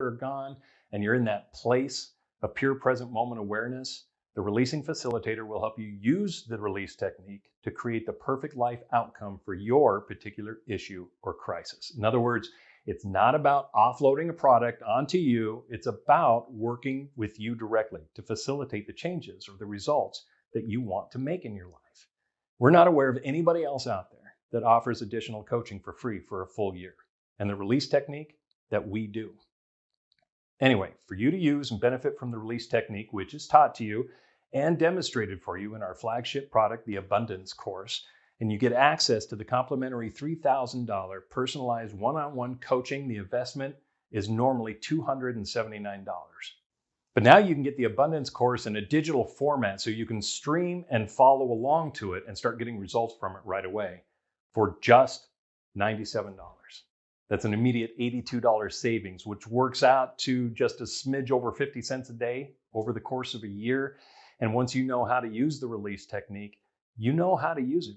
are gone and you're in that place of pure present moment awareness, the releasing facilitator will help you use the release technique to create the perfect life outcome for your particular issue or crisis. In other words, it's not about offloading a product onto you. It's about working with you directly to facilitate the changes or the results that you want to make in your life. We're not aware of anybody else out there that offers additional coaching for free for a full year, and the release technique that we do. Anyway, for you to use and benefit from the release technique, which is taught to you and demonstrated for you in our flagship product, the Abundance Course, and you get access to the complimentary $3,000 personalized one-on-one coaching. The investment is normally $279. But now you can get the Abundance Course in a digital format so you can stream and follow along to it and start getting results from it right away for just $97. That's an immediate $82 savings, which works out to just a smidge over 50 cents a day over the course of a year. And once you know how to use the release technique, you know how to use it